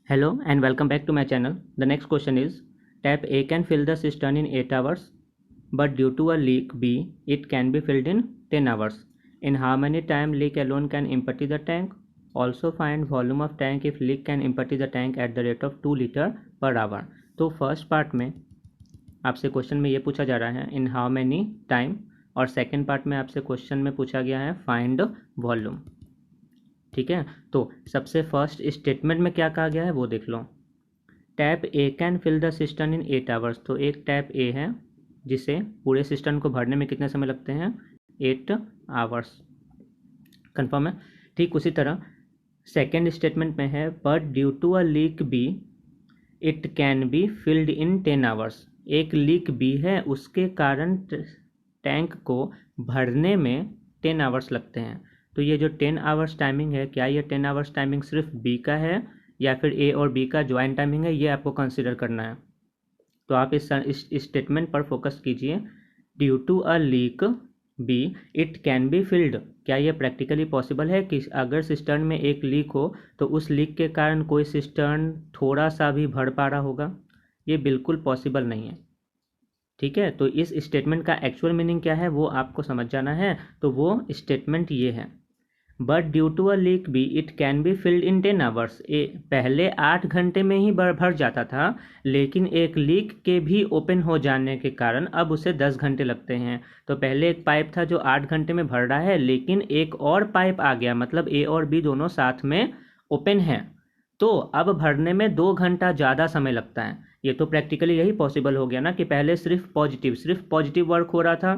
Hello and welcome back to my channel. The next question is, tap A can fill the cistern in 8 hours, but due to a leak B, it can be filled in 10 hours. In how many time leak alone can empty the tank? Also find volume of tank if leak can empty the tank at the rate of 2 liter per hour. तो first part में आपसे question में ये पूछा जा रहा है in how many time, और सेकेंड पार्ट में आपसे क्वेश्चन में पूछा गया है फाइंड वॉल्यूम। ठीक है, तो सबसे फर्स्ट स्टेटमेंट में क्या कहा गया है वो देख लो। Tap A can fill the cistern in 8 hours. तो एक टैप ए है जिसे पूरे सिस्टर्न को भरने में कितने समय लगते हैं, 8 आवर्स। कंफर्म है। ठीक उसी तरह सेकेंड स्टेटमेंट में है but due to a leak B it can be filled in 10 hours. एक लीक बी है, उसके कारण टैंक को भरने में 10 आवर्स लगते हैं। तो ये जो 10 आवर्स टाइमिंग है, क्या ये 10 आवर्स टाइमिंग सिर्फ बी का है या फिर ए और बी का ज्वाइंट टाइमिंग है, ये आपको कंसिडर करना है। तो आप इस स्टेटमेंट पर फोकस कीजिए। Due to a leak B it can be filled. क्या ये प्रैक्टिकली पॉसिबल है कि अगर सिस्टर्न में एक लीक हो तो उस लीक के कारण कोई सिस्टर्न थोड़ा सा भी भर पा रहा होगा? ये बिल्कुल पॉसिबल नहीं है। ठीक है, तो इस स्टेटमेंट का एक्चुअल मीनिंग क्या है वो आपको समझ जाना है। तो वो स्टेटमेंट ये है, but due to a leak B it can be filled in 10 hours. पहले 8 घंटे में ही भर जाता था, लेकिन एक लीक के भी ओपन हो जाने के कारण अब उसे 10 घंटे लगते हैं। तो पहले एक पाइप था जो 8 घंटे में भर रहा है, लेकिन एक और पाइप आ गया, मतलब ए और बी दोनों साथ में ओपन हैं, तो अब भरने में 2 घंटा ज़्यादा समय लगता है। ये तो प्रैक्टिकली यही पॉसिबल हो गया ना कि पहले सिर्फ पॉजिटिव वर्क हो रहा था,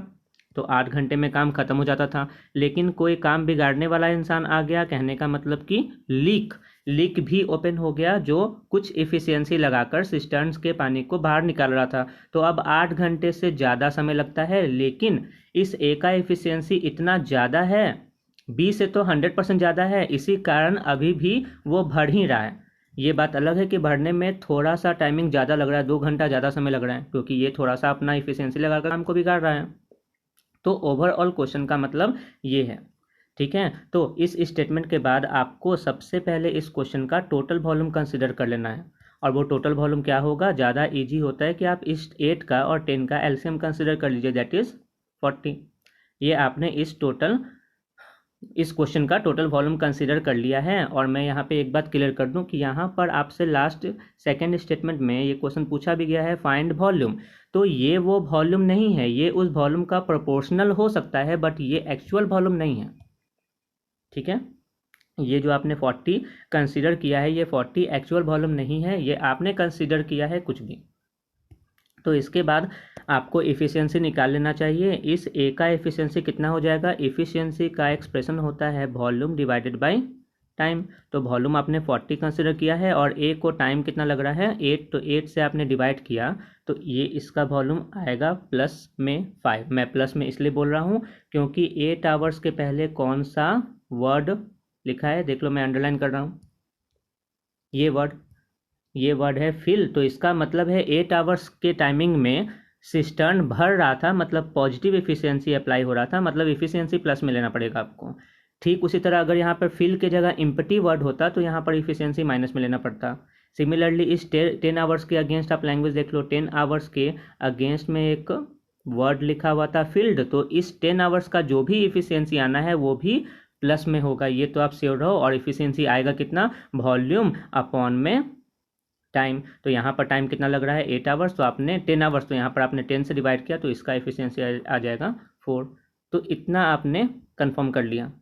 तो 8 घंटे में काम खत्म हो जाता था, लेकिन कोई काम बिगाड़ने वाला इंसान आ गया। कहने का मतलब कि लीक भी ओपन हो गया, जो कुछ इफ़िशियंसी लगाकर सिस्टर्न्स के पानी को बाहर निकाल रहा था। तो अब 8 घंटे से ज़्यादा समय लगता है, लेकिन इस ए का इफ़िशियंसी इतना ज़्यादा है, बी से तो 100% ज़्यादा है, इसी कारण अभी भी वो भर ही रहा है। ये बात अलग है कि भरने में थोड़ा सा टाइमिंग ज़्यादा लग रहा है, 2 घंटा ज़्यादा समय लग रहा है, क्योंकि ये थोड़ा सा अपना इफ़िशियंसी लगाकर काम को बिगाड़ रहा है। तो ओवरऑल क्वेश्चन का मतलब ये है। ठीक है, तो इस स्टेटमेंट के बाद आपको सबसे पहले इस क्वेश्चन का टोटल वॉल्यूम कंसिडर कर लेना है। और वो टोटल वॉल्यूम क्या होगा, ज़्यादा इजी होता है कि आप इस 8 का और 10 का एलसीएम कंसिडर कर लीजिए, दैट इज़ 40। ये आपने इस क्वेश्चन का टोटल वॉल्यूम कंसिडर कर लिया है। और मैं यहाँ पे एक बात क्लियर कर दूँ कि यहाँ पर आपसे लास्ट सेकंड स्टेटमेंट में ये क्वेश्चन पूछा भी गया है फाइंड वॉल्यूम। तो ये वो वॉल्यूम नहीं है, ये उस वॉल्यूम का प्रोपोर्शनल हो सकता है, बट ये एक्चुअल वॉल्यूम नहीं है। ठीक है, ये जो आपने 40 कंसिडर किया है, ये 40 एक्चुअल वॉल्यूम नहीं है, ये आपने कंसिडर किया है कुछ भी। तो इसके बाद आपको इफ़िशियंसी निकाल लेना चाहिए। इस ए का इफ़िशियंसी कितना हो जाएगा, इफ़िशियंसी का एक्सप्रेशन होता है वॉल्यूम डिवाइडेड बाय टाइम। तो वॉल्यूम आपने 40 कंसिडर किया है और ए को टाइम कितना लग रहा है, 8, तो 8 से आपने डिवाइड किया, तो ये इसका वॉल्यूम आएगा प्लस में 5। मैं प्लस में इसलिए बोल रहा हूँ क्योंकि 8 आवर्स के पहले कौन सा वर्ड लिखा है, देख लो, मैं अंडरलाइन कर रहा हूँ, ये वर्ड है फिल। तो इसका मतलब है 8 आवर्स के टाइमिंग में सिस्टर्न भर रहा था, मतलब पॉजिटिव इफिशियंसी अप्लाई हो रहा था, मतलब इफिशियंसी प्लस में लेना पड़ेगा आपको। ठीक उसी तरह अगर यहाँ पर फिल के जगह इम्पटी वर्ड होता तो यहाँ पर इफिशियंसी माइनस में लेना पड़ता। सिमिलरली इस 10 आवर्स के अगेंस्ट आप लैंग्वेज देख लो, 10 आवर्स के अगेंस्ट में एक वर्ड लिखा हुआ था फील्ड, तो इस 10 आवर्स का जो भी इफिशियंसी आना है वो भी प्लस में होगा, ये तो आप श्योर रहो। और इफिशियंसी आएगा कितना, वॉल्यूम अपॉन में टाइम। तो यहाँ पर टाइम कितना लग रहा है, 8 आवर्स, तो आपने 10 आवर्स, तो यहाँ पर आपने 10 से डिवाइड किया, तो इसका एफिशिएंसी आ जाएगा 4। तो इतना आपने कंफर्म कर लिया।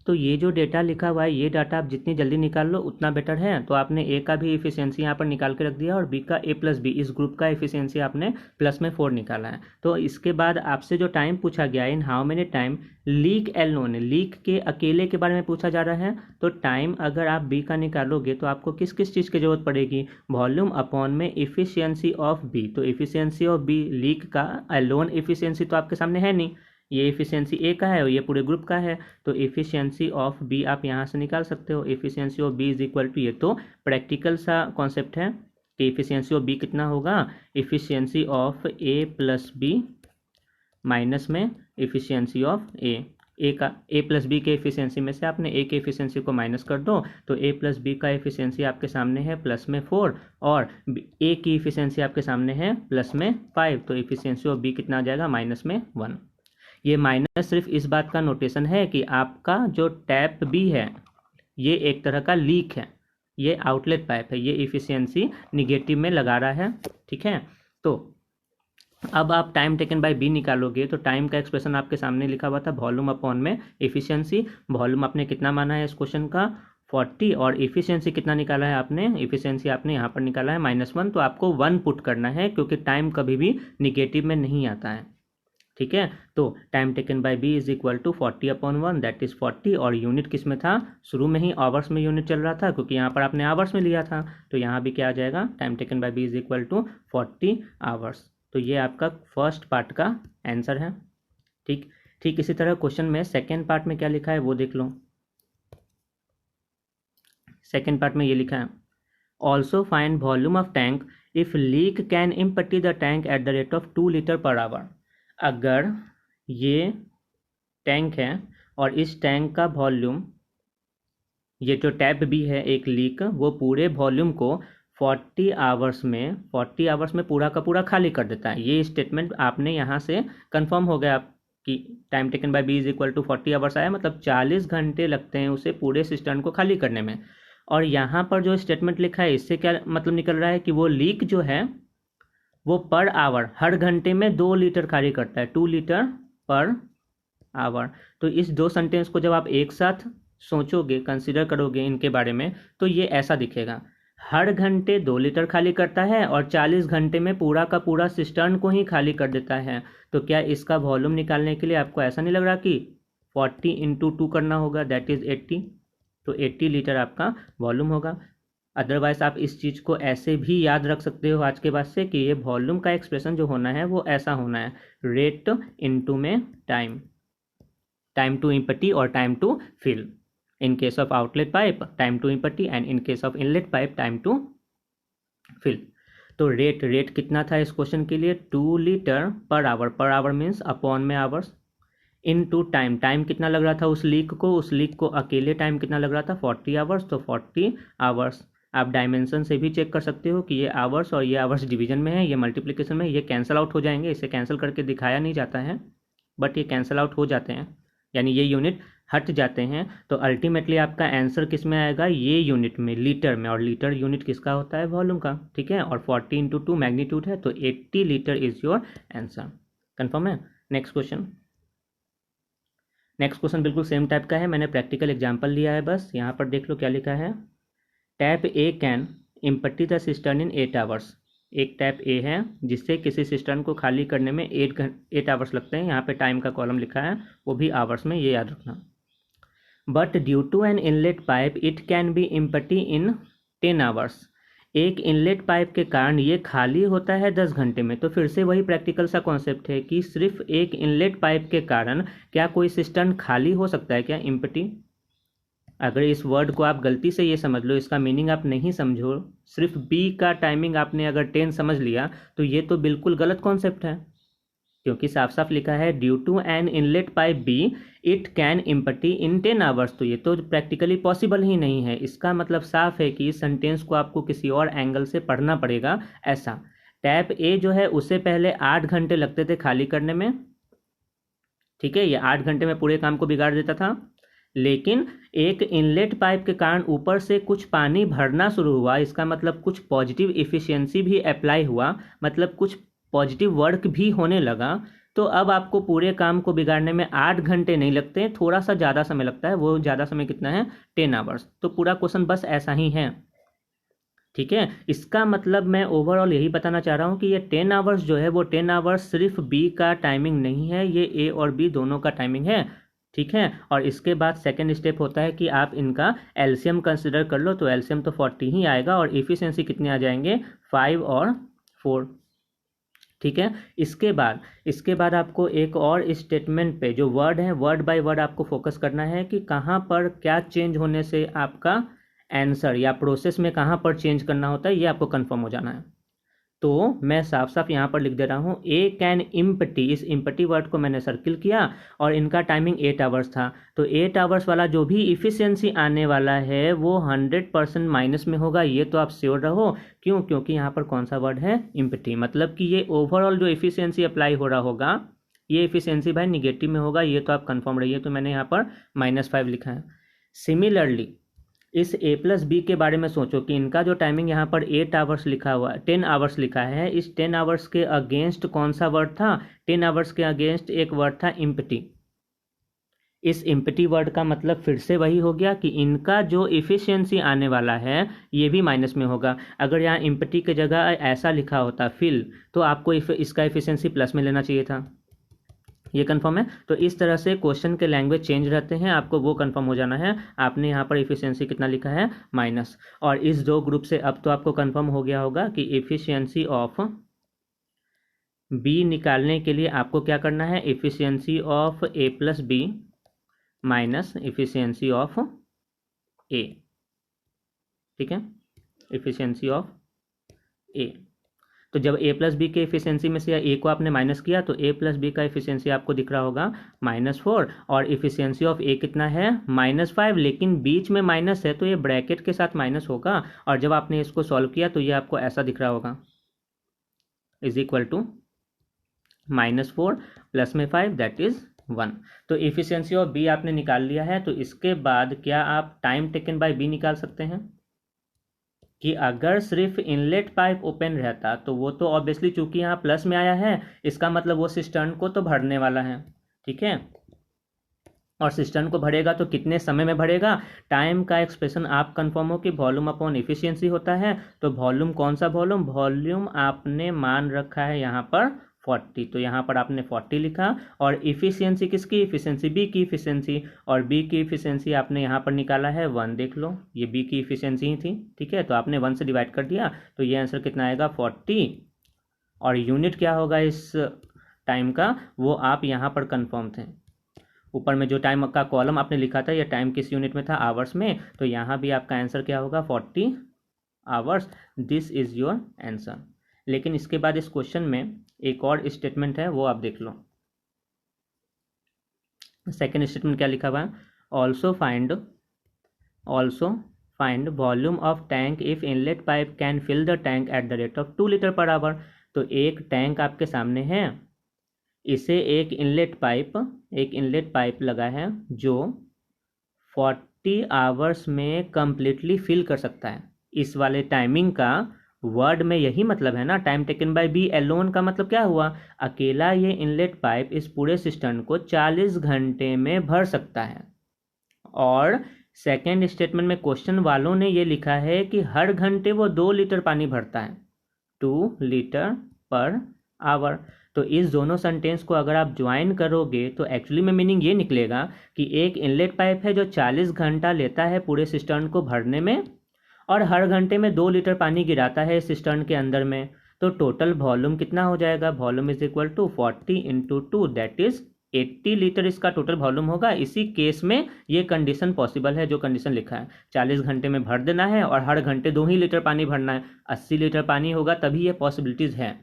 तो ये जो डेटा लिखा हुआ है, ये डाटा आप जितनी जल्दी निकाल लो उतना बेटर है। तो आपने ए का भी एफिशिएंसी यहाँ पर निकाल के रख दिया, और बी का ए प्लस बी, इस ग्रुप का एफिशिएंसी आपने प्लस में 4 निकाला है। तो इसके बाद आपसे जो टाइम पूछा गया है, in how many time leak alone, leak के अकेले के बारे में पूछा जा रहा है। तो टाइम अगर आप बी का निकालोगे तो आपको किस किस चीज़ की जरूरत पड़ेगी, वॉल्यूम अपॉन में इफिशियंसी ऑफ बी। तो इफिशियंसी ऑफ बी, लीक का एलोन इफिशियंसी तो आपके सामने है नहीं, ये इफिशियंसी ए का है और ये पूरे ग्रुप का है। तो इफिशियंसी ऑफ बी आप यहाँ से निकाल सकते हो, efficiency of B is equal to, ये तो प्रैक्टिकल सा कॉन्सेप्ट है कि इफिशियंसी ऑफ बी कितना होगा, efficiency of A plus B minus में efficiency of A. A plus B के एफिशिएंसी में से आपने ए की एफिशिएंसी को माइनस कर दो, तो ए प्लस बी का एफिशिएंसी आपके सामने है प्लस में 4 और ए की एफिशिएंसी आपके सामने है प्लस में 5, तो एफिशिएंसी ऑफ बी कितना आ जाएगा माइनस में 1। ये माइनस सिर्फ इस बात का नोटेशन है कि आपका जो टैप बी है ये एक तरह का लीक है, ये आउटलेट पाइप है, ये एफिशिएंसी निगेटिव में लगा रहा है। ठीक है, तो अब आप टाइम टेकन बाय बी निकालोगे तो टाइम का एक्सप्रेशन आपके सामने लिखा हुआ था वॉल्यूम अपॉन में एफिशिएंसी। वॉल्यूम आपने कितना माना है इस क्वेश्चन का 40 और एफिशिएंसी कितना निकाला है आपने, एफिशिएंसी आपने यहाँ पर निकाला है -1, तो आपको 1 पुट करना है क्योंकि टाइम कभी भी निगेटिव में नहीं आता है। ठीक है, तो time taken by B is equal to 40/1 that is 40 और यूनिट किस में था, शुरू में ही आवर्स में यूनिट चल रहा था क्योंकि यहाँ पर आपने आवर्स में लिया था, तो यहाँ भी क्या आ जाएगा time taken by B is equal to 40 hours. तो ये आपका फर्स्ट पार्ट का आंसर है। ठीक इसी तरह क्वेश्चन में सेकेंड पार्ट में क्या लिखा है वो देख लो। सेकेंड पार्ट में ये लिखा है also find volume of tank if leak can empty the tank at the rate of 2 litre per our. अगर ये टैंक है और इस टैंक का वॉल्यूम, ये जो टैप भी है एक लीक, वो पूरे वॉल्यूम को 40 आवर्स में पूरा का पूरा खाली कर देता है। ये स्टेटमेंट आपने यहाँ से कंफर्म हो गया कि time taken by B is equal to 40 hours आया, मतलब 40 घंटे लगते हैं उसे पूरे सिस्टम को खाली करने में। और यहाँ पर जो स्टेटमेंट लिखा है इससे क्या मतलब निकल रहा है कि वो लीक जो है वो पर आवर हर घंटे में 2 लीटर खाली करता है, 2 लीटर पर आवर। तो इस दो सेंटेंस को जब आप एक साथ सोचोगे, कंसिडर करोगे इनके बारे में, तो ये ऐसा दिखेगा, हर घंटे 2 लीटर खाली करता है और 40 घंटे में पूरा का पूरा सिस्टर्न को ही खाली कर देता है। तो क्या इसका वॉल्यूम निकालने के लिए आपको ऐसा नहीं लग रहा कि 40 × 2 करना होगा, दैट इज़ 80, तो 80 लीटर आपका वॉल्यूम होगा। अदरवाइज आप इस चीज़ को ऐसे भी याद रख सकते हो आज के बाद से कि ये वॉल्यूम का एक्सप्रेशन जो होना है वो ऐसा होना है, रेट इनटू में टाइम टू एम्प्टी और time to fill. In case of outlet pipe time to empty and in case of inlet pipe time to fill. तो रेट कितना था इस क्वेश्चन के लिए 2 litre per hour means upon में hours, into time कितना लग रहा था उस लीक को अकेले टाइम कितना लग रहा था 40 आवर्स, तो 40 आवर्स। आप डायमेंशन से भी चेक कर सकते हो कि ये आवर्स और ये आवर्स डिवीजन में है, ये मल्टीप्लिकेशन में, ये कैंसिल आउट हो जाएंगे, इसे कैंसिल करके दिखाया नहीं जाता है बट ये कैंसिल आउट हो जाते हैं, यानी ये यूनिट हट जाते हैं। तो अल्टीमेटली आपका आंसर किस में आएगा, ये यूनिट में, लीटर में, और लीटर यूनिट किसका होता है, वॉल्यूम का। ठीक है, और 40 × 2 मैग्नीट्यूड है, तो 80 litre is your answer. Confirm है। नेक्स्ट क्वेश्चन बिल्कुल सेम टाइप का है, मैंने प्रैक्टिकल एग्जाम्पल लिया है बस। यहाँ पर देख लो क्या लिखा है, tap A can empty the cistern in 8 hours. एक टैप ए है जिससे किसी सिस्टर्न को खाली करने में 8 आवर्स लगते हैं। यहाँ पे टाइम का कॉलम लिखा है, वो भी आवर्स में, ये याद रखना। But due to an inlet pipe it can be empty in 10 hours. एक इनलेट पाइप के कारण ये खाली होता है 10 घंटे में। तो फिर से वही प्रैक्टिकल सा कॉन्सेप्ट है कि सिर्फ एक इनलेट पाइप के कारण क्या कोई सिस्टर्न खाली हो सकता है क्या, एम्प्टी। अगर इस वर्ड को आप गलती से ये समझ लो, इसका मीनिंग आप नहीं समझो, सिर्फ बी का टाइमिंग आपने अगर 10 समझ लिया, तो ये तो बिल्कुल गलत कॉन्सेप्ट है, क्योंकि साफ साफ लिखा है due to an inlet pipe B it can empty in 10 hours. तो ये तो प्रैक्टिकली पॉसिबल ही नहीं है। इसका मतलब साफ है कि इस सेंटेंस को आपको किसी और एंगल से पढ़ना पड़ेगा। ऐसा टैप ए जो है उससे पहले 8 घंटे लगते थे खाली करने में, ठीक है, ये 8 घंटे में पूरे काम को बिगाड़ देता था। लेकिन एक इनलेट पाइप के कारण ऊपर से कुछ पानी भरना शुरू हुआ, इसका मतलब कुछ पॉजिटिव इफिशियंसी भी अप्लाई हुआ, मतलब कुछ पॉजिटिव वर्क भी होने लगा। तो अब आपको पूरे काम को बिगाड़ने में 8 घंटे नहीं लगते, थोड़ा सा ज़्यादा समय लगता है। वो ज़्यादा समय कितना है, 10 आवर्स। तो पूरा क्वेश्चन बस ऐसा ही है, ठीक है। इसका मतलब मैं ओवरऑल यही बताना चाह रहा हूँ कि ये 10 आवर्स जो है, वो 10 आवर्स सिर्फ बी का टाइमिंग नहीं है, ये ए और बी दोनों का टाइमिंग है, ठीक है। और इसके बाद सेकेंड स्टेप होता है कि आप इनका एलसीएम कंसिडर कर लो, तो एलसीएम तो 40 ही आएगा और एफिशिएंसी कितने आ जाएंगे, 5 और 4, ठीक है। इसके बाद आपको एक और स्टेटमेंट पे जो वर्ड है, वर्ड बाय वर्ड आपको फोकस करना है कि कहाँ पर क्या चेंज होने से आपका आंसर या प्रोसेस में कहाँ पर चेंज करना होता है, ये आपको कंफर्म हो जाना है। तो मैं साफ साफ यहाँ पर लिख दे रहा हूँ ए कैन इम्पटी, इस इम्पटी वर्ड को मैंने सर्किल किया और इनका टाइमिंग 8 आवर्स था। तो 8 आवर्स वाला जो भी इफ़िशियंसी आने वाला है वो 100% माइनस में होगा, ये तो आप श्योर रहो। क्यों? क्योंकि यहाँ पर कौन सा वर्ड है? इम्पटी, मतलब कि ये ओवरऑल जो इफ़िशियंसी अप्लाई हो रहा होगा ये इफ़िशियंसी भाई निगेटिव में होगा, ये तो आप कंफर्म रहिए। तो मैंने यहाँ पर -5 लिखा है। सिमिलरली इस a प्लस बी के बारे में सोचो कि इनका जो टाइमिंग यहाँ पर 8 आवर्स लिखा हुआ, 10 आवर्स लिखा है, इस 10 आवर्स के अगेंस्ट कौन सा वर्ड था? 10 आवर्स के अगेंस्ट एक वर्ड था इम्पटी। इस इम्पटी वर्ड का मतलब फिर से वही हो गया कि इनका जो इफ़िशियंसी आने वाला है ये भी माइनस में होगा। अगर यहाँ इम्पटी की जगह ऐसा लिखा होता फिल, तो आपको इसका इफ़िशियंसी प्लस में लेना चाहिए था। ये कंफर्म है? तो इस तरह से क्वेश्चन के लैंग्वेज चेंज रहते हैं, आपको वो कंफर्म हो जाना है। आपने यहाँ पर इफिशियंसी कितना लिखा है? माइनस। और इस दो ग्रुप से अब तो आपको कंफर्म हो गया होगा कि इफिशियंसी ऑफ बी निकालने के लिए आपको क्या करना है? Efficiency of A plus B minus efficiency of A. ठीक है, इफिशियंसी ऑफ ए। तो जब a प्लस बी के इफिशियंसी में से a को आपने माइनस किया तो a प्लस बी का इफिशियंसी आपको दिख रहा होगा -4, और इफिशियंसी ऑफ a कितना है? -5। लेकिन बीच में माइनस है तो ये ब्रैकेट के साथ माइनस होगा, और जब आपने इसको सॉल्व किया तो ये आपको ऐसा दिख रहा होगा, इज इक्वल टू -4 प्लस में 5 दैट इज 1। तो इफिशियंसी ऑफ b आपने निकाल लिया है। तो इसके बाद क्या आप टाइम टेकन बाय b निकाल सकते हैं कि अगर सिर्फ इनलेट पाइप ओपन रहता तो वो तो ऑब्वियसली चूंकि यहाँ प्लस में आया है इसका मतलब वो सिस्टर्न को तो भरने वाला है। ठीक है, और सिस्टर्न को भरेगा तो कितने समय में भरेगा? टाइम का एक्सप्रेशन आप कंफर्म हो कि वॉल्यूम अपॉन इफिशियंसी होता है। तो वॉल्यूम कौन सा वॉल्यूम? वॉल्यूम आपने मान रखा है यहाँ पर 40, तो यहाँ पर आपने 40 लिखा। और इफिशियंसी किसकी? इफिशियंसी बी की इफिशियंसी, और बी की इफिशियंसी आपने यहाँ पर निकाला है 1। देख लो, ये बी की इफिशियंसी ही थी। ठीक है, तो आपने 1 से डिवाइड कर दिया तो ये आंसर कितना आएगा? 40। और यूनिट क्या होगा इस टाइम का वो आप यहाँ पर कंफर्म थे। ऊपर में जो टाइम का कॉलम आपने लिखा था ये टाइम किस यूनिट में था? आवर्स में। तो यहाँ भी आपका आंसर क्या होगा? 40 hours. This is your answer. लेकिन इसके बाद इस क्वेश्चन में एक और स्टेटमेंट है, वो आप देख लो। सेकेंड स्टेटमेंट क्या लिखा हुआ है? Also find volume of tank if inlet pipe can fill the tank at the rate of 2 litre per hour. तो एक टैंक आपके सामने है, इसे एक इनलेट पाइप लगा है जो 40 आवर्स में कंप्लीटली फिल कर सकता है। इस वाले टाइमिंग का वर्ड में यही मतलब है ना, time taken by B alone का मतलब क्या हुआ? अकेला ये इनलेट पाइप इस पूरे सिस्टम को 40 घंटे में भर सकता है। और सेकेंड स्टेटमेंट में क्वेश्चन वालों ने ये लिखा है कि हर घंटे वो 2 लीटर पानी भरता है, 2 लीटर पर आवर। तो इस दोनों सेंटेंस को अगर आप ज्वाइन करोगे तो एक्चुअली में मीनिंग ये निकलेगा कि एक इनलेट पाइप है जो 40 घंटा लेता है पूरे सिस्टर्न को भरने में, और हर घंटे में 2 लीटर पानी गिराता है इस सिस्टर्न के अंदर में। तो टोटल वॉल्यूम कितना हो जाएगा? Volume is equal to 40 into 2 that is 80 litre इसका टोटल वॉल्यूम होगा। इसी केस में ये कंडीशन पॉसिबल है, जो कंडीशन लिखा है 40 घंटे में भर देना है और हर घंटे 2 ही लीटर पानी भरना है, 80 लीटर पानी होगा, तभी ये पॉसिबिलिटीज़ है।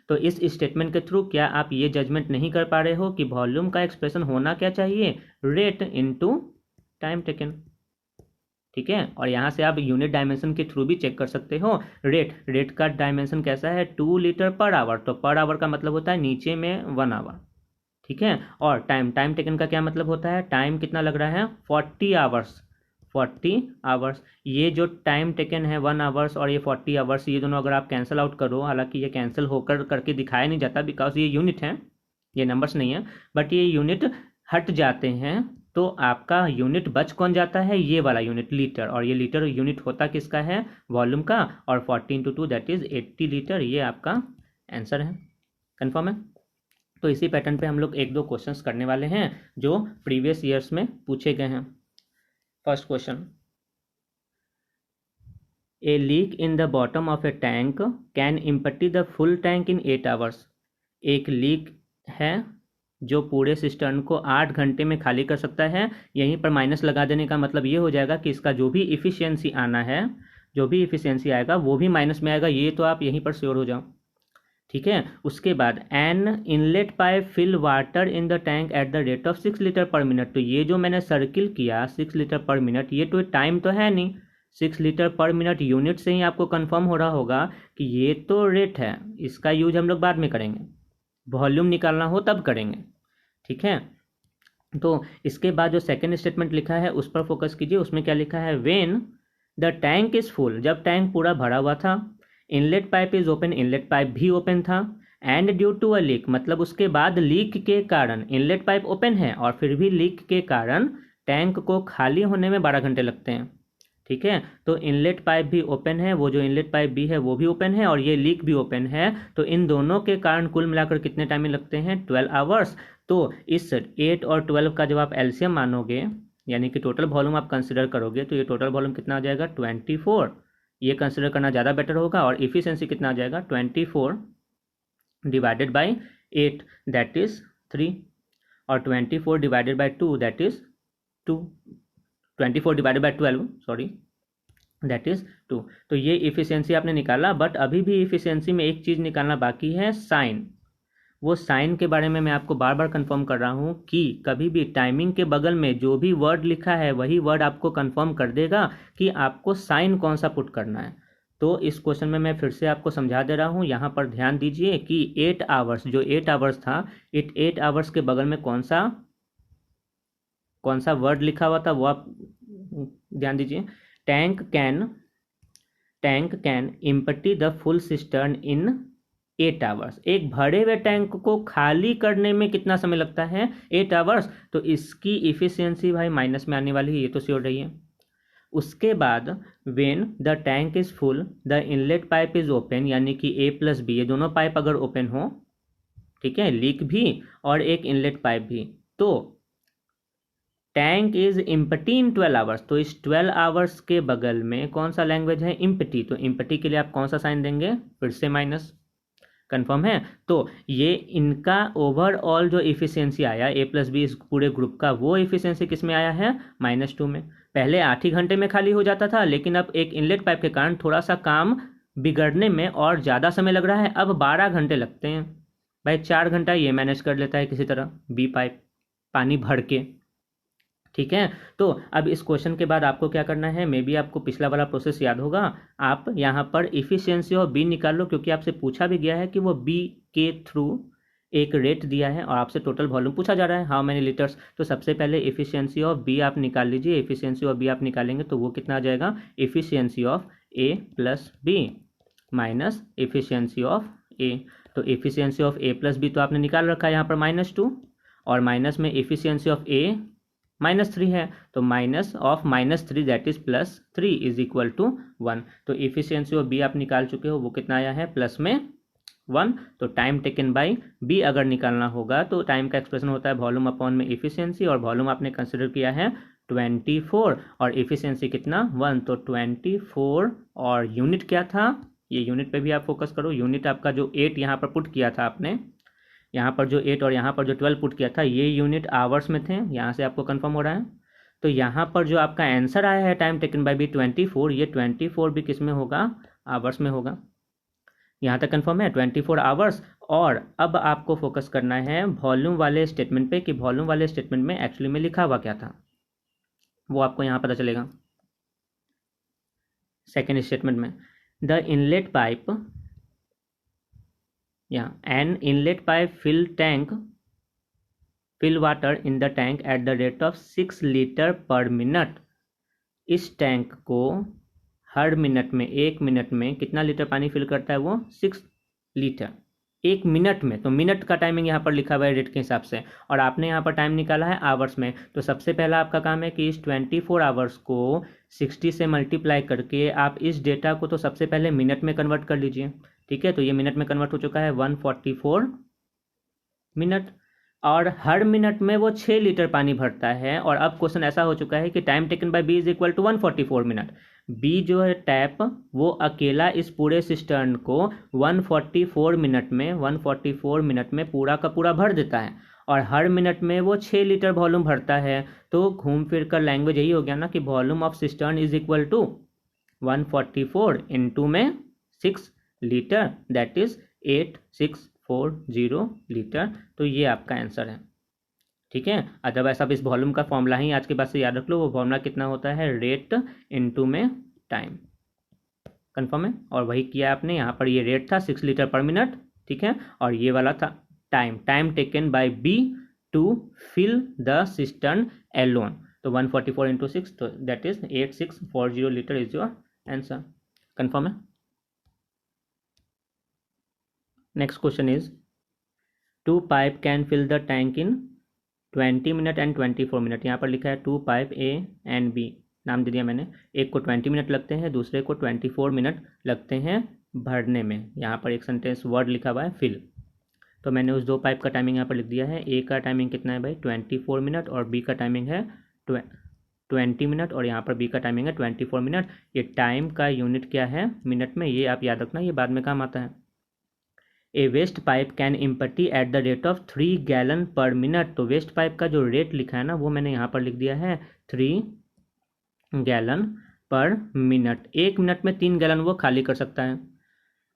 तो इस स्टेटमेंट के थ्रू क्या आप ये जजमेंट नहीं कर पा रहे हो कि वॉल्यूम का एक्सप्रेशन होना क्या चाहिए? Rate into time taken. ठीक है, और यहाँ से आप यूनिट डायमेंशन के थ्रू भी चेक कर सकते हो। रेट का डायमेंशन कैसा है? 2 लीटर पर आवर। तो पर आवर का मतलब होता है नीचे में 1 आवर। ठीक है, और टाइम टेकन का क्या मतलब होता है? टाइम कितना लग रहा है? 40 आवर्स। ये जो टाइम टेकन है 1 आवर्स और ये 40 आवर्स, ये दोनों अगर आप कैंसिल आउट करो, हालांकि ये कैंसिल होकर करके दिखाया नहीं जाता बिकॉज ये यूनिट है, ये नंबर्स नहीं है, बट ये यूनिट हट जाते हैं तो आपका यूनिट बच कौन जाता है? ये वाला यूनिट, लीटर। और ये लीटर यूनिट होता किसका है? वॉल्यूम का। और 40 इंटू 2 दैट इज 80 लीटर। ये आपका आंसर है। कंफर्म है? तो इसी पैटर्न पे हम लोग 1-2 क्वेश्चंस करने वाले हैं जो प्रीवियस ईयर्स में पूछे गए हैं। First question, A leak in the bottom of A tank can empty the full tank in 8 hours. एक लीक है जो पूरे सिस्टर्न को 8 घंटे में खाली कर सकता है। यहीं पर माइनस लगा देने का मतलब ये हो जाएगा कि इसका जो भी इफिशियंसी आना है, जो भी इफिशियंसी आएगा वो भी माइनस में आएगा, ये तो आप यहीं पर श्योर हो जाओ। ठीक है, उसके बाद an inlet pipe fill water in the tank at the rate of 6 litre per minute. तो ये जो मैंने सर्किल किया 6 लीटर पर मिनट, ये तो टाइम तो है नहीं, 6 लीटर पर मिनट यूनिट से ही आपको कंफर्म हो रहा होगा कि ये तो रेट है, इसका यूज हम लोग बाद में करेंगे, वॉल्यूम निकालना हो तब करेंगे। ठीक है, तो इसके बाद जो सेकेंड स्टेटमेंट लिखा है उस पर फोकस कीजिए। उसमें क्या लिखा है, when the tank is full, जब टैंक पूरा भरा हुआ था, inlet pipe is open, inlet pipe भी ओपन था, and due to a leak, मतलब उसके बाद लीक के कारण, इनलेट पाइप ओपन है और फिर भी लीक के कारण टैंक को खाली होने में 12 घंटे लगते हैं। ठीक है, तो इनलेट पाइप भी ओपन है, वो जो इनलेट पाइप भी है वो भी ओपन है और ये लीक भी ओपन है, तो इन दोनों के कारण कुल मिलाकर कितने टाइम में लगते हैं, 12 आवर्स। तो इस 8 और 12 का जब आप एलसीएम मानोगे, यानी कि टोटल वॉल्यूम आप कंसिडर करोगे, तो ये टोटल वॉल्यूम कितना आ जाएगा, 24। ये कंसिडर करना ज़्यादा बेटर होगा। और इफिशियंसी कितना आ जाएगा, 24 डिवाइडेड बाई 8 दैट इज 3, और 24 divided by 2 that is 2, 24 divided by 12 sorry that is 2। तो ये इफिशियंसी आपने निकाला, बट अभी भी इफिशियंसी में एक चीज़ निकालना बाकी है, साइन। वो साइन के बारे में मैं आपको बार बार कंफर्म कर रहा हूँ कि कभी भी टाइमिंग के बगल में जो भी वर्ड लिखा है वही वर्ड आपको कंफर्म कर देगा कि आपको साइन कौन सा पुट करना है। तो इस क्वेश्चन में मैं फिर से आपको समझा दे रहा हूँ, यहाँ पर ध्यान दीजिए कि 8 आवर्स, जो 8 आवर्स था, 8 आवर्स के बगल में कौन सा वर्ड लिखा हुआ था वो आप ध्यान दीजिए। Tank can empty the full cistern in 8 hours. एक भरे हुए टैंक को खाली करने में कितना समय लगता है, 8 आवर्स। तो इसकी इफिशियंसी भाई माइनस में आने वाली है, ये तो श्योर रही है। उसके बाद when the tank is full the inlet pipe is open, यानी कि ए प्लस बी, ये दोनों पाइप अगर ओपन हो, ठीक है, लीक भी और एक इनलेट पाइप भी, तो tank is empty in 12 hours. तो इस 12 आवर्स के बगल में कौन सा लैंग्वेज है, इम्पटी। तो इम्पटी के लिए आप कौन सा साइन देंगे, फिर से माइनस, कंफर्म है। तो ये इनका ओवरऑल जो इफिशियंसी आया ए प्लस बी इस पूरे ग्रुप का, वो इफिशियंसी किस में आया है, -2 में। पहले 8 ही घंटे में खाली हो जाता था, लेकिन अब एक इनलेट पाइप के कारण थोड़ा सा काम बिगड़ने में और ज़्यादा समय लग रहा है, अब 12 घंटे लगते हैं। भाई 4 घंटा ये मैनेज कर लेता है किसी तरह बी पाइप पानी भर के। ठीक है, तो अब इस क्वेश्चन के बाद आपको क्या करना है, मे बी आपको पिछला वाला प्रोसेस याद होगा, आप यहाँ पर इफिशियंसी ऑफ बी निकाल लो, क्योंकि आपसे पूछा भी गया है कि वो बी के थ्रू एक रेट दिया है और आपसे टोटल वॉल्यूम पूछा जा रहा है, हाउ मैनी लीटर्स। तो सबसे पहले इफिशियंसी ऑफ बी आप निकाल लीजिए। इफिशियंसी ऑफ बी आप निकालेंगे तो वो कितना आ जाएगा, efficiency of A plus B minus efficiency of A. तो efficiency of A plus B तो आपने निकाल रखा है यहाँ पर -2, और माइनस में इफिशियंसी ऑफ ए -3 है, तो minus of -3 that is +3 is equal to 1। तो इफिशियंसी ऑफ बी आप निकाल चुके हो, वो कितना आया है, +1। तो टाइम टेकन बाई बी अगर निकालना होगा तो टाइम का एक्सप्रेशन होता है वॉल्यूम अपॉन में इफिशियंसी, और वॉल्यूम आपने कंसिडर किया है 24 और इफिशियंसी कितना 1, तो 24। और यूनिट क्या था, ये यूनिट पे भी आप फोकस करो। यूनिट आपका जो 8 यहाँ पर पुट किया था आपने, यहाँ पर जो 8 और यहाँ पर जो 12 पुट किया था, ये यूनिट आवर्स में थे, यहाँ से आपको कंफर्म हो रहा है। तो यहाँ पर जो आपका आंसर आया है टाइम टेकन बाय बी 24, ये 24 भी किस में होगा, आवर्स में होगा। यहाँ तक कंफर्म है, 24 आवर्स। और अब आपको फोकस करना है वॉल्यूम वाले स्टेटमेंट पे कि वॉल्यूम वाले स्टेटमेंट में एक्चुअली में लिखा हुआ क्या था, वो आपको यहाँ पता चलेगा। सेकेंड स्टेटमेंट में the inlet pipe, an inlet pipe fill water in the tank at the rate of 6 litre per minute. इस टैंक को हर मिनट में, 1 मिनट में कितना लीटर पानी फिल करता है, वो 6 लीटर 1 मिनट में। तो मिनट का टाइमिंग यहाँ पर लिखा हुआ है रेट के हिसाब से, और आपने यहाँ पर टाइम निकाला है आवर्स में। तो सबसे पहला आपका काम है कि इस 24 आवर्स को 60 से मल्टीप्लाई करके आप इस डेटा को तो सबसे पहले मिनट में कन्वर्ट कर लीजिए। ठीक है, तो ये मिनट में कन्वर्ट हो चुका है 144 मिनट, और हर मिनट में वो 6 लीटर पानी भरता है। और अब क्वेश्चन ऐसा हो चुका है कि time taken by B is equal to 144 minute. B जो है टैप, वो अकेला इस पूरे सिस्टर्न को 144 मिनट में पूरा का पूरा भर देता है, और हर मिनट में वो 6 लीटर वॉल्यूम भरता है। तो घूम फिर कर लैंग्वेज यही हो गया ना कि volume of cistern is equal to 144 into में 6 लीटर, दैट इज 8640 लीटर। तो ये आपका आंसर है। ठीक है, अदरवाइज आप इस वॉल्यूम का फॉर्मूला ही आज के बाद से याद रख लो। वो फॉर्मूला कितना होता है, रेट इंटू में टाइम। कंफर्म है? और वही किया आपने। यहाँ पर ये रेट था 6 लीटर पर मिनट, ठीक है, और ये वाला था time taken by B to fill the cistern alone. तो 144 इंटू 6, तो that is 8640 litre is your answer. Confirm है? Next question is 2 pipe can fill the tank in 20 minute and 24 minute. यहाँ पर लिखा है 2 पाइप ए एंड बी, नाम दे दिया मैंने। एक को 20 मिनट लगते हैं, दूसरे को 24 मिनट लगते हैं भरने में। यहाँ पर एक सेंटेंस वर्ड लिखा हुआ है फिल। तो मैंने उस 2 पाइप का टाइमिंग यहाँ पर लिख दिया है। ए का टाइमिंग कितना है भाई, 24 मिनट, और बी का टाइमिंग है 20 मिनट, और यहाँ पर बी का टाइमिंग है 24 मिनट। ये टाइम का यूनिट क्या है, मिनट में, ये आप याद रखना, ये बाद में काम आता है। A waste pipe can empty at the rate of 3 gallon per minute. तो वेस्ट पाइप का जो रेट लिखा है ना, वो मैंने यहाँ पर लिख दिया है 3 गैलन पर मिनट। 1 मिनट में 3 गैलन वो खाली कर सकता है।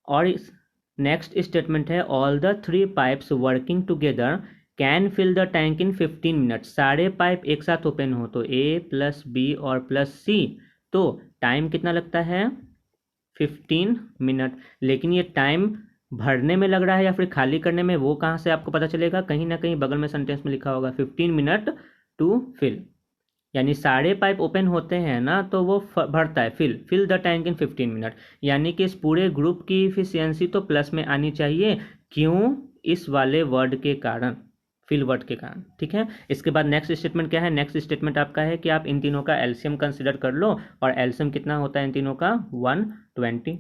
और इस नेक्स्ट स्टेटमेंट है all the 3 pipes working together can fill the tank in 15 minute. सारे पाइप एक साथ ओपन हो तो ए प्लस बी और प्लस सी, तो टाइम कितना लगता है, 15 मिनट। लेकिन ये टाइम भरने में लग रहा है या फिर खाली करने में, वो कहाँ से आपको पता चलेगा, कहीं ना कहीं बगल में सेंटेंस में लिखा होगा 15 मिनट टू फिल। यानी सारे पाइप ओपन होते हैं ना, तो वो भरता है, fill the tank in 15 minute. यानी कि इस पूरे ग्रुप की इफिशियंसी तो प्लस में आनी चाहिए। क्यों? इस वाले वर्ड के कारण, फिल वर्ड के कारण। ठीक है, इसके बाद नेक्स्ट स्टेटमेंट क्या है, नेक्स्ट स्टेटमेंट आपका है कि आप इन तीनों का एलसीएम कंसिडर कर लो। और एलसीएम कितना होता है इन तीनों का, 120।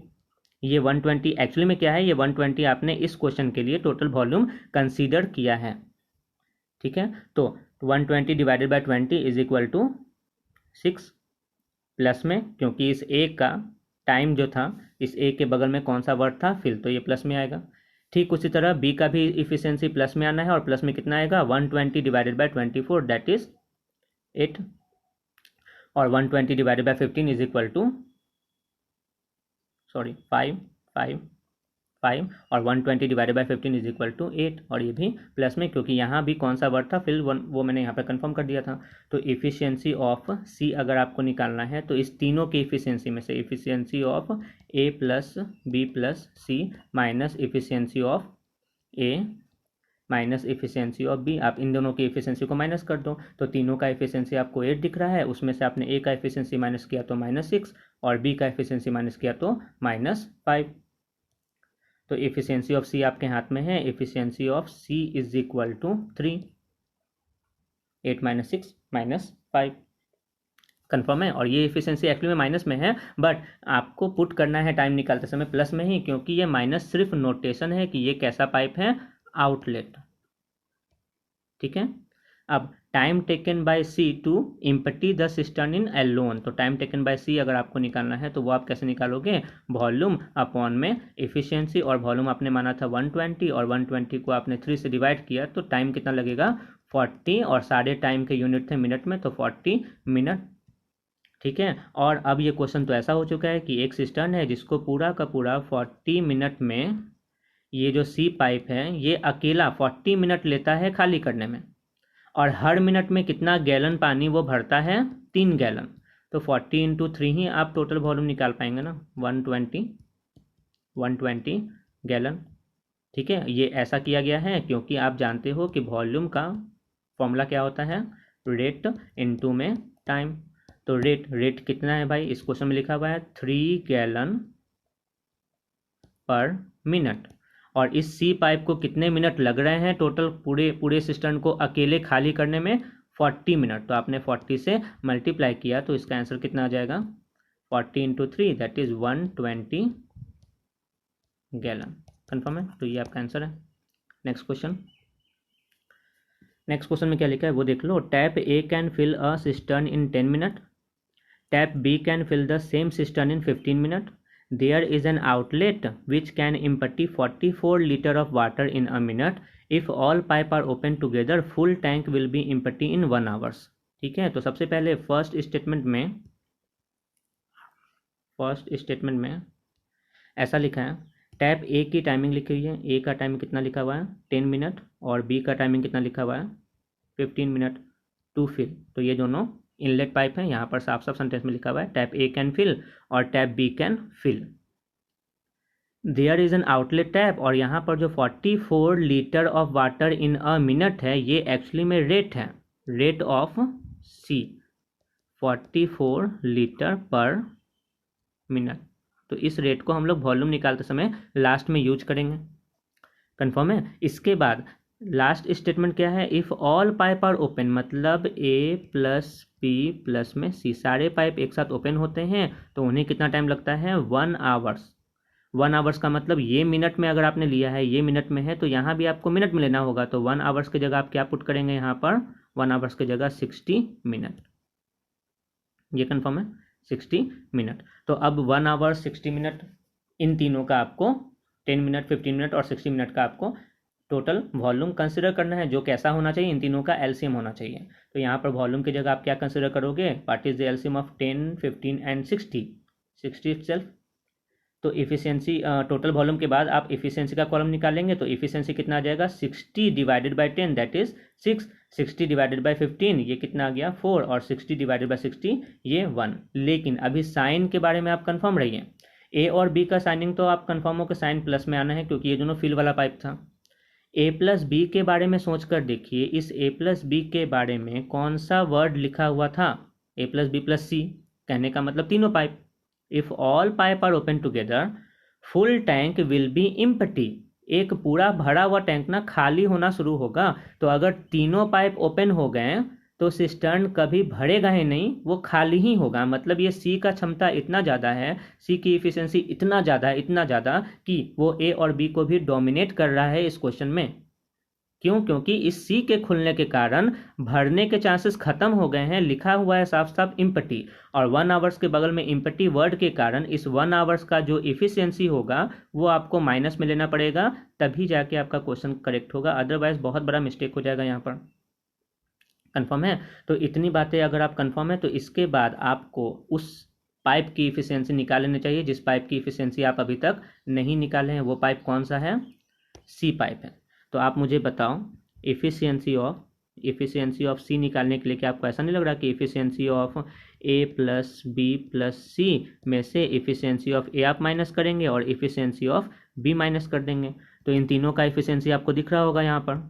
ये 120 एक्चुअली में क्या है, ये 120 आपने इस क्वेश्चन के लिए टोटल वॉल्यूम कंसीडर किया है। ठीक है, तो 120 divided by 20 is equal to 6 plus में, क्योंकि इस ए का टाइम जो था, इस ए के बगल में कौन सा वर्ड था, फिल, तो ये प्लस में आएगा। ठीक उसी तरह बी का भी इफिशियंसी प्लस में आना है, और प्लस में कितना आएगा, 120 डिवाइडेड बाय 24 दैट इज 8, और 120 divided by 15 is equal to 5, और 120 divided by 15 is equal to 8, और ये भी प्लस में, क्योंकि यहाँ भी कौन सा वर्ड था, फिल, वो मैंने यहाँ पे कंफर्म कर दिया था। तो इफिशियंसी ऑफ सी अगर आपको निकालना है, तो इस तीनों की इफिशियंसी में से efficiency of A plus B plus C minus efficiency of A minus efficiency of B, आप इन दोनों की इफिशियंसी को माइनस कर दो। तो तीनों का इफिशियंसी आपको 8 दिख रहा है, उसमें से आपने ए का इफिशियंसी माइनस किया तो -6, और बी का इफिशियंसी माइनस किया तो -5। तो इफिशियंसी ऑफ सी आपके हाथ में है, efficiency of C is equal to 3, 8 - 6 -5। Confirm है? और ये इफिशियंसी एक्चुअली में माइनस में है, बट आपको पुट करना है टाइम निकालते समय प्लस में ही, क्योंकि ये माइनस सिर्फ नोटेशन है कि ये कैसा पाइप है, आउटलेट। ठीक है, अब time taken by C to empty the cistern in alone. तो टाइम टेकन बाय सी अगर आपको निकालना है, तो वो आप कैसे निकालोगे, वॉल्यूम अपॉन में इफिशियंसी, और वॉल्यूम आपने माना था 120, और 120 को आपने 3 से डिवाइड किया, तो टाइम कितना लगेगा, 40, और सारे टाइम के यूनिट थे मिनट में, तो 40 मिनट। ठीक है, और अब ये क्वेश्चन तो ऐसा हो चुका है कि एक सिस्टर्न है जिसको पूरा का पूरा 40 मिनट में, ये जो सी पाइप है ये अकेला 40 मिनट लेता है खाली करने में, और हर मिनट में कितना गैलन पानी वो भरता है, 3 गैलन। तो 40 × 3 ही आप टोटल वॉल्यूम निकाल पाएंगे ना, 120 गैलन। ठीक है, ये ऐसा किया गया है क्योंकि आप जानते हो कि वॉल्यूम का फॉर्मूला क्या होता है, रेट इनटू में टाइम। तो रेट कितना है भाई, इस क्वेश्चन में लिखा हुआ है 3 गैलन पर मिनट, और इस सी पाइप को कितने मिनट लग रहे हैं टोटल पूरे सिस्टम को अकेले खाली करने में, 40 मिनट। तो आपने 40 से मल्टीप्लाई किया, तो इसका आंसर कितना आ जाएगा, 40 × 3 दैट इज 120 गैलन। कंफर्म है? तो ये आपका आंसर है। नेक्स्ट क्वेश्चन में क्या लिखा है वो देख लो। Tap A can fill a cistern in 10 minute, tap B can fill the same cistern in 15 minute, there is an outlet which can empty 44 liter of water in a minute. If all pipe are open together, full tank will be empty in 1 hours. ठीक है, तो सबसे पहले first first statement में ऐसा लिखा है, tap ए की टाइमिंग लिखी हुई है, ए का टाइमिंग कितना लिखा हुआ है 10 मिनट और बी का टाइमिंग कितना लिखा हुआ है 15 मिनट टू फिल। तो ये दोनों इनलेट पाइप हैं, यहाँ पर साफ साफ सेंटेंस में लिखा हुआ है टैप ए कैन फिल और tap B can fill. There is an outlet tap, और यहाँ पर जो 44 litre of water in a minute है ये एक्चुअली में रेट है, rate of C 44 litre per minute. तो इस रेट को हम लोग वॉल्यूम निकालते समय लास्ट में यूज करेंगे। कंफर्म है। इसके बाद लास्ट स्टेटमेंट क्या है, if all pipe are open, मतलब ए प्लस बी प्लस में सी, सारे पाइप एक साथ ओपन होते हैं तो उन्हें कितना टाइम लगता है 1 आवर्स। 1 आवर्स का मतलब ये मिनट में अगर आपने लिया है, ये मिनट में है तो यहाँ भी आपको मिनट में लेना होगा। तो 1 आवर्स की जगह आप क्या पुट करेंगे यहाँ पर, 1 आवर्स की जगह 60 मिनट। ये कंफर्म है 60 मिनट। तो अब 1 आवर 60 मिनट, इन तीनों का आपको 10 मिनट 15 मिनट और 60 मिनट का आपको टोटल वॉल्यूम कंसिडर करना है, जो कैसा होना चाहिए, इन तीनों का एलसीएम होना चाहिए। तो यहाँ पर वॉल्यूम की जगह आप क्या कंसिडर करोगे, what is the LCM of 10, 15 and 60, 60 itself. तो इफिशियंसी टोटल वॉल्यूम के बाद आप इफिशियंसी का कॉलम निकालेंगे तो इफिशियंसी कितना आ जाएगा 60 divided by 10 that is 6, 60 divided by 15 ये कितना आ गया 4 और 60 डिवाइडेड बाई 60 ये 1। लेकिन अभी साइन के बारे में आप कंफर्म रहिए, ए और बी का साइनिंग तो आप कंफर्म हो कि साइन प्लस में आना है क्योंकि ये दोनों फिल वाला पाइप था। ए प्लस बी के बारे में सोच कर देखिए, इस ए प्लस बी के बारे में कौन सा वर्ड लिखा हुआ था, A plus B plus C, कहने का मतलब तीनों pipe. If all pipe are open together full tank will be empty, एक पूरा भरा हुआ टैंक ना खाली होना शुरू होगा। तो अगर तीनों पाइप ओपन हो गए तो सिस्टर्न कभी भरेगा ही नहीं, वो खाली ही होगा। मतलब ये सी का क्षमता इतना ज़्यादा है, सी की इफिशियंसी इतना ज़्यादा है, इतना ज़्यादा कि वो ए और बी को भी डोमिनेट कर रहा है इस क्वेश्चन में। क्यों? क्योंकि इस सी के खुलने के कारण भरने के चांसेस खत्म हो गए हैं, लिखा हुआ है साफ साफ इम्पटी, और 1 आवर्स के बगल में इम्पटी वर्ड के कारण इस 1 आवर्स का जो इफिशियंसी होगा वो आपको माइनस में लेना पड़ेगा, तभी जाके आपका क्वेश्चन करेक्ट होगा, अदरवाइज बहुत बड़ा मिस्टेक हो जाएगा यहाँ पर। कंफर्म है। तो इतनी बातें अगर आप कंफर्म है तो इसके बाद आपको उस पाइप की इफिशियंसी निकाल लेनी चाहिए जिस पाइप की इफिशियंसी आप अभी तक नहीं निकाले हैं। वो पाइप कौन सा है, सी पाइप है। तो आप मुझे बताओ इफिशियंसी ऑफ सी निकालने के लिए क्या आपको ऐसा नहीं लग रहा कि efficiency of A plus B plus C में से इफिशियंसी ऑफ ए आप माइनस करेंगे और इफिशियंसी ऑफ बी माइनस कर देंगे। तो इन तीनों का इफिशियंसी आपको दिख रहा होगा यहाँ पर,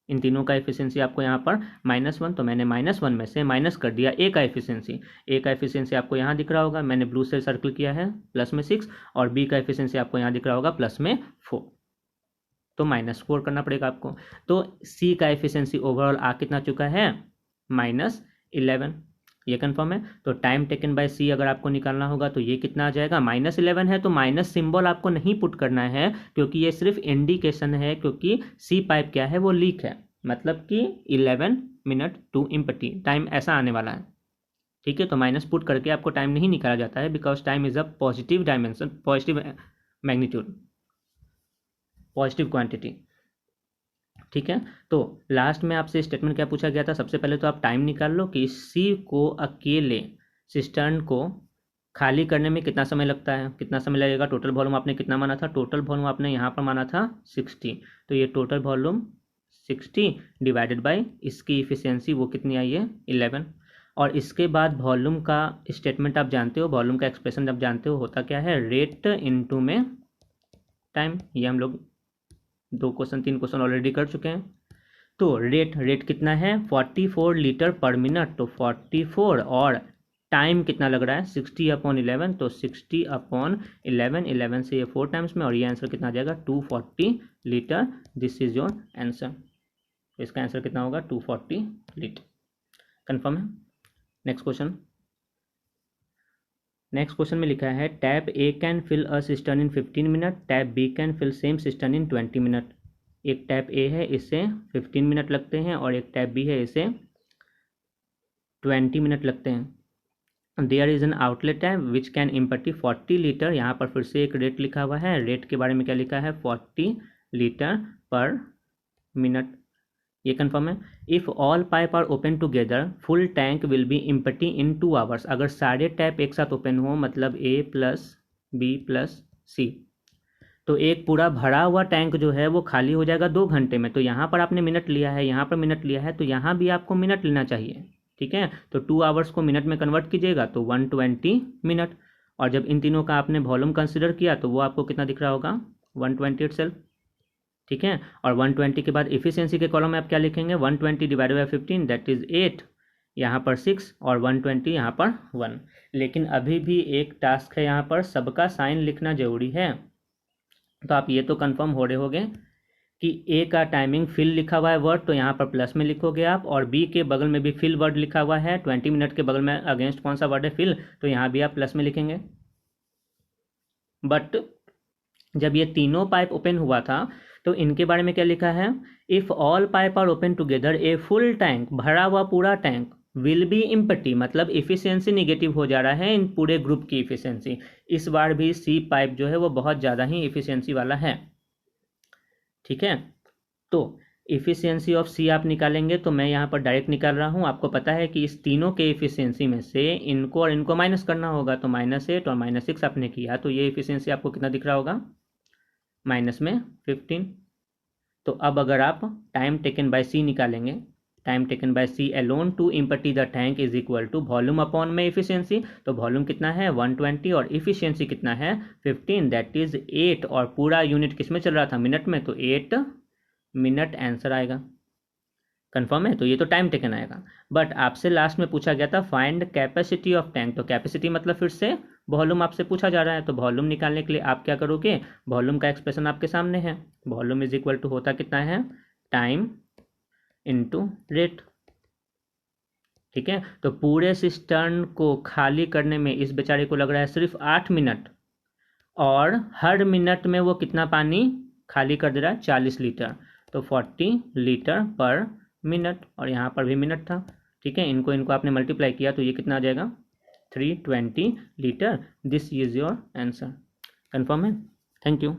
इन तीनों का एफिशिएंसी आपको यहाँ पर -1, तो मैंने -1 में से माइनस कर दिया ए का एफिशिएंसी। ए का एफिशिएंसी आपको यहाँ दिख रहा होगा, मैंने ब्लू से सर्कल किया है प्लस में 6, और बी का एफिशिएंसी आपको यहाँ दिख रहा होगा प्लस में 4, तो -4 करना पड़ेगा आपको। तो सी का एफिशिएंसी ओवरऑल आ कितना चुका है -11, ये कंफर्म है। तो टाइम टेकन बाय सी अगर आपको निकालना होगा तो ये कितना आ जाएगा, -11 है तो माइनस सिंबल आपको नहीं पुट करना है क्योंकि ये सिर्फ इंडिकेशन है, क्योंकि सी पाइप क्या है वो लीक है, मतलब कि 11 मिनट टू एम्प्टी टाइम ऐसा आने वाला है। ठीक है, तो माइनस पुट करके आपको टाइम नहीं निकाला जाता है because time is a positive dimension, positive magnitude, positive quantity. ठीक है, तो लास्ट में आपसे स्टेटमेंट क्या पूछा गया था, सबसे पहले तो आप टाइम निकाल लो कि सी को अकेले सिस्टर्न को खाली करने में कितना समय लगता है, कितना समय लगेगा। टोटल वॉल्यूम आपने कितना माना था, टोटल वॉल्यूम आपने यहाँ पर माना था 60, तो ये टोटल वॉल्यूम 60 डिवाइडेड बाय इसकी इफिशियंसी वो कितनी आई है 11। और इसके बाद वॉल्यूम का स्टेटमेंट आप जानते हो, वॉल्यूम का एक्सप्रेशन आप जानते हो होता क्या है, रेट इनटू में टाइम। ये हम लोग 2 क्वेश्चन 3 क्वेश्चन ऑलरेडी कर चुके हैं। तो रेट कितना है 44 लीटर पर मिनट, तो 44 और टाइम कितना लग रहा है 60/11, तो 60/11, 11 से ये 4 टाइम्स में, और ये आंसर कितना आ जाएगा 240 litre. This is your answer. तो इसका आंसर कितना होगा 240 लीटर। कंफर्म है। नेक्स्ट क्वेश्चन में लिखा है tap A can fill a cistern in 15 minute, tap B can fill same cistern in 20 minute. एक टैप ए है, इससे 15 मिनट लगते हैं, और एक टैप बी है, इसे 20 मिनट लगते हैं। There is an outlet tap which can empty 40 litre. यहाँ पर फिर से एक रेट लिखा हुआ है, रेट के बारे में क्या लिखा है 40 लीटर पर मिनट। ये कंफर्म है। If all pipe are open together full tank will be empty in 2 hours. अगर सारे टैप एक साथ ओपन हो, मतलब A + B + C, तो एक पूरा भरा हुआ टैंक जो है वो खाली हो जाएगा 2 घंटे में। तो यहाँ पर आपने मिनट लिया है, यहाँ पर मिनट लिया है, तो यहाँ भी आपको मिनट लेना चाहिए, ठीक है। तो 2 आवर्स को मिनट में कन्वर्ट कीजिएगा तो 120 मिनट। और जब इन तीनों का आपने वॉल्यूम कंसिडर किया तो वो आपको कितना दिख रहा होगा, 120 इटसेल्फ, ठीक है। और 120 के बाद इफिशियंसी के कॉलम में आप क्या लिखेंगे, 120 डिवाइडेड बाई 15 दैट इज 8, यहाँ पर 6 और 120 यहाँ पर 1। लेकिन अभी भी एक टास्क है यहाँ पर, सबका साइन लिखना जरूरी है। तो आप ये तो कंफर्म हो रहे होंगे कि ए का टाइमिंग फिल लिखा हुआ है वर्ड, तो यहाँ पर प्लस में लिखोगे आप, और बी के बगल में भी फिल वर्ड लिखा हुआ है, 20 मिनट के बगल में अगेंस्ट कौन सा वर्ड है, फिल, तो यहाँ भी आप प्लस में लिखेंगे। बट जब ये तीनों पाइप ओपन हुआ था तो इनके बारे में क्या लिखा है, if all pipe are open together a full tank, भरा हुआ पूरा टैंक, विल बी एम्प्टी, मतलब इफिशियंसी निगेटिव हो जा रहा है इन पूरे ग्रुप की इफिशियंसी। इस बार भी सी पाइप जो है वो बहुत ज़्यादा ही इफिशियंसी वाला है, ठीक है। तो इफिशियंसी ऑफ सी आप निकालेंगे, तो मैं यहाँ पर डायरेक्ट निकाल रहा हूँ। आपको पता है कि इस तीनों के इफिशियंसी में से इनको और इनको माइनस करना होगा, तो -8 और -6 आपने किया, तो ये इफिशियंसी आपको कितना दिख रहा होगा, माइनस में 15। तो अब अगर आप टाइम टेकन बाय सी निकालेंगे, time taken by C alone to empty the tank is equal to volume upon में इफिशियंसी। तो वॉल्यूम कितना है 120 और इफिशियंसी कितना है 15, दैट इज 8। और पूरा यूनिट किस में चल रहा था, मिनट में, तो 8 मिनट आंसर आएगा। कंफर्म है। तो ये तो टाइम टेकन आएगा। बट आपसे लास्ट में पूछा गया था फाइंड कैपेसिटी ऑफ टैंक, तो कैपेसिटी मतलब फिर से वॉल्यूम आपसे पूछा जा रहा है। तो वॉल्यूम निकालने के लिए आप क्या करोगे, वॉल्यूम का एक्सप्रेशन आपके सामने है, वॉल्यूम इज इक्वल टू होता कितना है, टाइम इनटू रेट, ठीक है। तो पूरे सिस्टर्न को खाली करने में इस बेचारे को लग रहा है सिर्फ 8 मिनट, और हर मिनट में वो कितना पानी खाली कर दे रहा है, 40 लीटर, तो 40 लीटर पर मिनट, और यहाँ पर भी मिनट था, ठीक है। इनको आपने मल्टीप्लाई किया तो ये कितना आ जाएगा, 320 litre. This is your answer. Confirm है। Thank you.